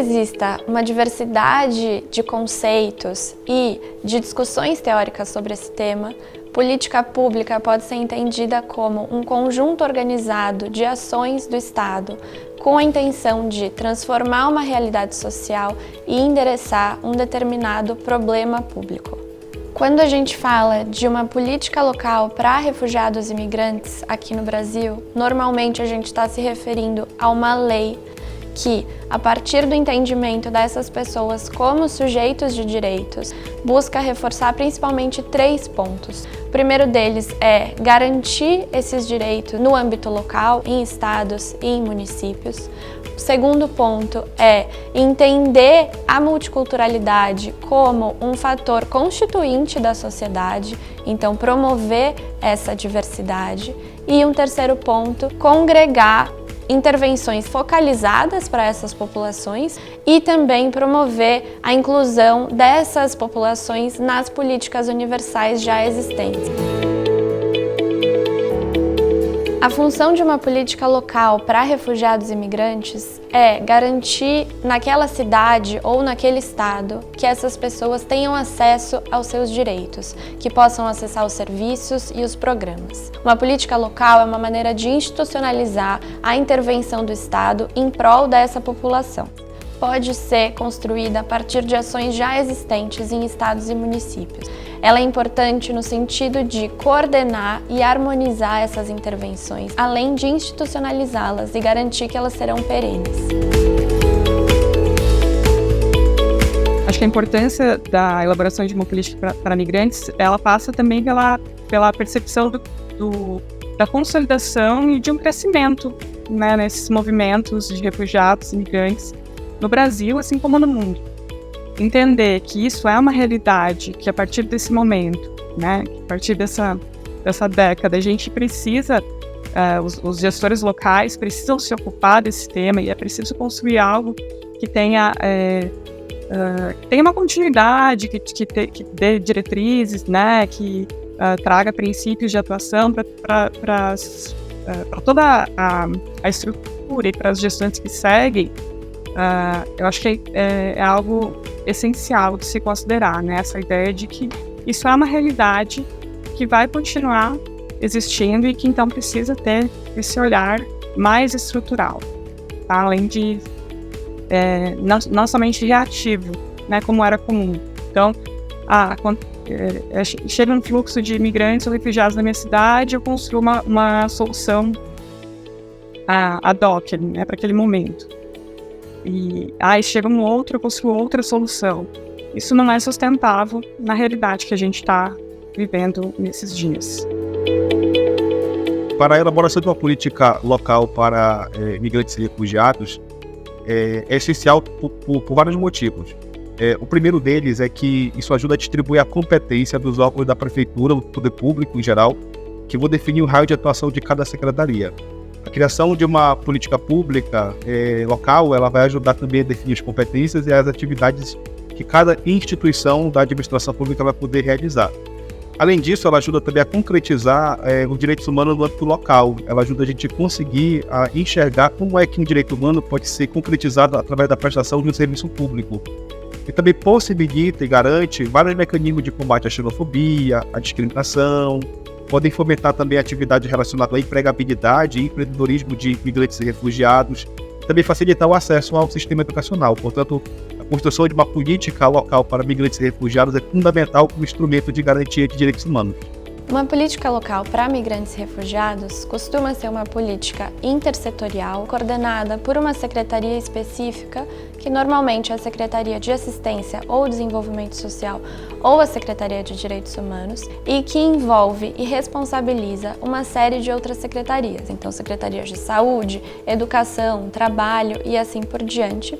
exista uma diversidade de conceitos e de discussões teóricas sobre esse tema, política pública pode ser entendida como um conjunto organizado de ações do Estado com a intenção de transformar uma realidade social e endereçar um determinado problema público. Quando a gente fala de uma política local para refugiados e imigrantes aqui no Brasil, normalmente a gente está se referindo a uma lei que, a partir do entendimento dessas pessoas como sujeitos de direitos, busca reforçar principalmente 3 pontos. O primeiro deles é garantir esses direitos no âmbito local, em estados e em municípios. O segundo ponto é entender a multiculturalidade como um fator constituinte da sociedade, então promover essa diversidade. E um terceiro ponto, congregar intervenções focalizadas para essas populações e também promover a inclusão dessas populações nas políticas universais já existentes. A função de uma política local para refugiados e imigrantes é garantir naquela cidade ou naquele estado que essas pessoas tenham acesso aos seus direitos, que possam acessar os serviços e os programas. Uma política local é uma maneira de institucionalizar a intervenção do Estado em prol dessa população. Pode ser construída a partir de ações já existentes em estados e municípios. Ela é importante no sentido de coordenar e harmonizar essas intervenções, além de institucionalizá-las e garantir que elas serão perenes. Acho que a importância da elaboração de uma política para migrantes, ela passa também pela percepção da consolidação e de um crescimento, né, nesses movimentos de refugiados e migrantes no Brasil, assim como no mundo. Entender que isso é uma realidade, que a partir desse momento, né, a partir dessa década, a gente precisa, os gestores locais precisam se ocupar desse tema e é preciso construir algo que tenha uma continuidade, que dê diretrizes, né, que traga princípios de atuação para toda a estrutura e para as gestões que seguem. Eu acho que é algo essencial de se considerar, né? Essa ideia de que isso é uma realidade que vai continuar existindo e que então precisa ter esse olhar mais estrutural, tá? Além de não somente reativo, né? Como era comum. Então, chega um fluxo de imigrantes ou refugiados na minha cidade, eu construo uma solução ad hoc, né? Para aquele momento. E chega um outro, eu construo outra solução. Isso não é sustentável na realidade que a gente está vivendo nesses dias. Para a elaboração de uma política local para imigrantes e refugiados, é essencial por vários motivos. O primeiro deles é que isso ajuda a distribuir a competência dos órgãos da prefeitura, do poder público em geral, que vão definir o raio de atuação de cada secretaria. A criação de uma política pública local, ela vai ajudar também a definir as competências e as atividades que cada instituição da administração pública vai poder realizar. Além disso, ela ajuda também a concretizar os direitos humanos no âmbito local. Ela ajuda a gente a conseguir enxergar como é que um direito humano pode ser concretizado através da prestação de um serviço público. E também possibilita e garante vários mecanismos de combate à xenofobia, à discriminação. Podem fomentar também atividades relacionadas à empregabilidade e empreendedorismo de imigrantes e refugiados. Também facilitar o acesso ao sistema educacional. Portanto, a construção de uma política local para migrantes e refugiados é fundamental como instrumento de garantia de direitos humanos. Uma política local para migrantes e refugiados costuma ser uma política intersetorial, coordenada por uma secretaria específica, que normalmente é a Secretaria de Assistência ou Desenvolvimento Social ou a Secretaria de Direitos Humanos, e que envolve e responsabiliza uma série de outras secretarias, então secretarias de saúde, educação, trabalho e assim por diante.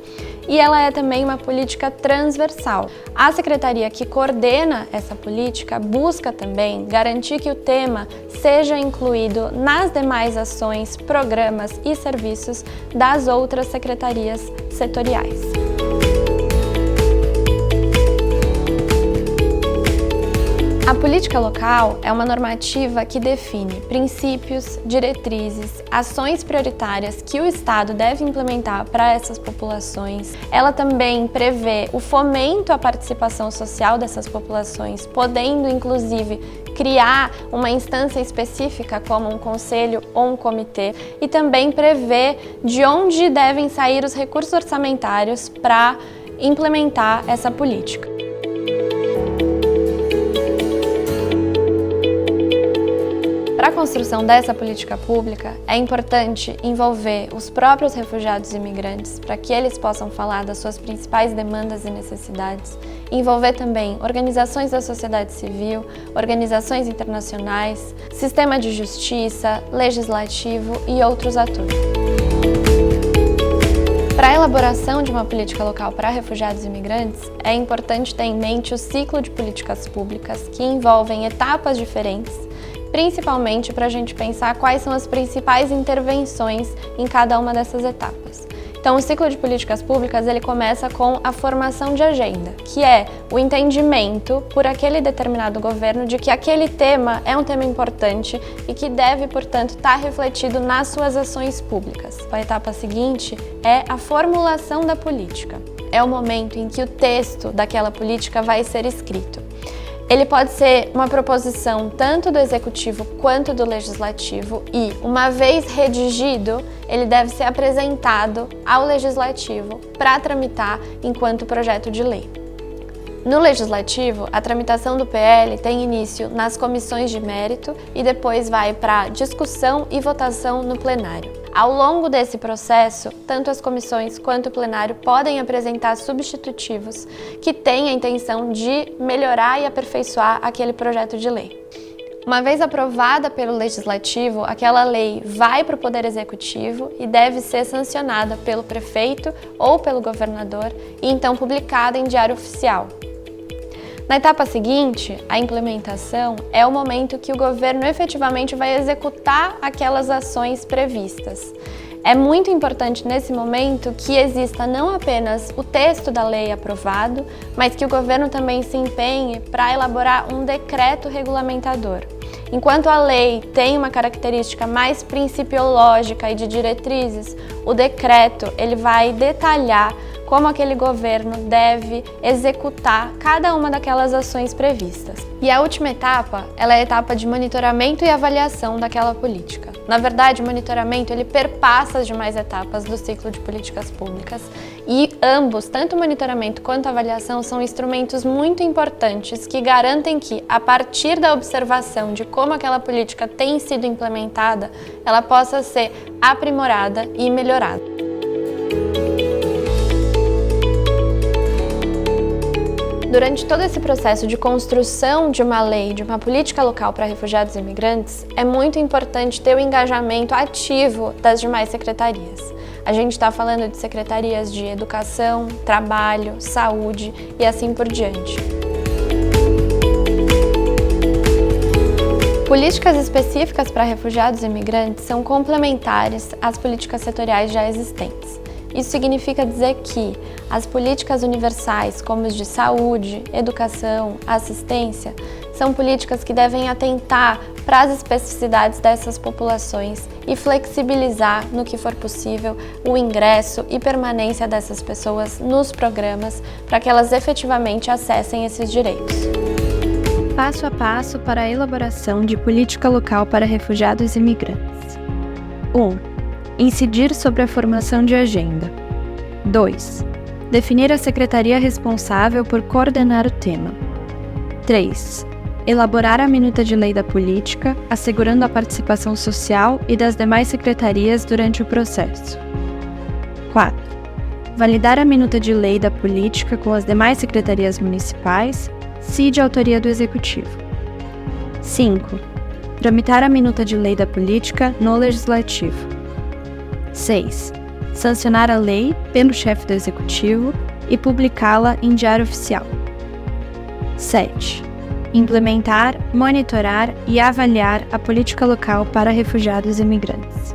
E ela é também uma política transversal. A secretaria que coordena essa política busca também garantir que o tema seja incluído nas demais ações, programas e serviços das outras secretarias setoriais. A política local é uma normativa que define princípios, diretrizes, ações prioritárias que o Estado deve implementar para essas populações. Ela também prevê o fomento à participação social dessas populações, podendo inclusive criar uma instância específica como um conselho ou um comitê, e também prevê de onde devem sair os recursos orçamentários para implementar essa política. Para a construção dessa política pública, é importante envolver os próprios refugiados e imigrantes para que eles possam falar das suas principais demandas e necessidades, envolver também organizações da sociedade civil, organizações internacionais, sistema de justiça, legislativo e outros atores. Para a elaboração de uma política local para refugiados e imigrantes, é importante ter em mente o ciclo de políticas públicas que envolvem etapas diferentes, principalmente para a gente pensar quais são as principais intervenções em cada uma dessas etapas. Então, o ciclo de políticas públicas ele começa com a formação de agenda, que é o entendimento por aquele determinado governo de que aquele tema é um tema importante e que deve, portanto, estar refletido nas suas ações públicas. A etapa seguinte é a formulação da política. É o momento em que o texto daquela política vai ser escrito. Ele pode ser uma proposição tanto do Executivo quanto do Legislativo e, uma vez redigido, ele deve ser apresentado ao Legislativo para tramitar enquanto projeto de lei. No Legislativo, a tramitação do PL tem início nas comissões de mérito e depois vai para discussão e votação no plenário. Ao longo desse processo, tanto as comissões quanto o plenário podem apresentar substitutivos que têm a intenção de melhorar e aperfeiçoar aquele projeto de lei. Uma vez aprovada pelo Legislativo, aquela lei vai para o Poder Executivo e deve ser sancionada pelo prefeito ou pelo governador e então publicada em Diário Oficial. Na etapa seguinte, a implementação é o momento que o governo efetivamente vai executar aquelas ações previstas. É muito importante nesse momento que exista não apenas o texto da lei aprovado, mas que o governo também se empenhe para elaborar um decreto regulamentador. Enquanto a lei tem uma característica mais principiológica e de diretrizes, o decreto ele vai detalhar como aquele governo deve executar cada uma daquelas ações previstas. E a última etapa, ela é a etapa de monitoramento e avaliação daquela política. Na verdade, o monitoramento ele perpassa as demais etapas do ciclo de políticas públicas e ambos, tanto o monitoramento quanto a avaliação, são instrumentos muito importantes que garantem que, a partir da observação de como aquela política tem sido implementada, ela possa ser aprimorada e melhorada. Durante todo esse processo de construção de uma lei, de uma política local para refugiados e imigrantes, é muito importante ter o engajamento ativo das demais secretarias. A gente está falando de secretarias de educação, trabalho, saúde e assim por diante. Políticas específicas para refugiados e imigrantes são complementares às políticas setoriais já existentes. Isso significa dizer que as políticas universais, como as de saúde, educação, assistência, são políticas que devem atentar para as especificidades dessas populações e flexibilizar, no que for possível, o ingresso e permanência dessas pessoas nos programas para que elas efetivamente acessem esses direitos. Passo a passo para a elaboração de política local para refugiados e imigrantes. 1. Incidir sobre a formação de agenda. 2. Definir a secretaria responsável por coordenar o tema. 3. Elaborar a minuta de lei da política, assegurando a participação social e das demais secretarias durante o processo. 4. Validar a minuta de lei da política com as demais secretarias municipais, se de autoria do Executivo. 5. Tramitar a minuta de lei da política no Legislativo. 6. Sancionar a lei pelo chefe do Executivo e publicá-la em Diário Oficial. 7. Implementar, monitorar e avaliar a política local para refugiados e imigrantes.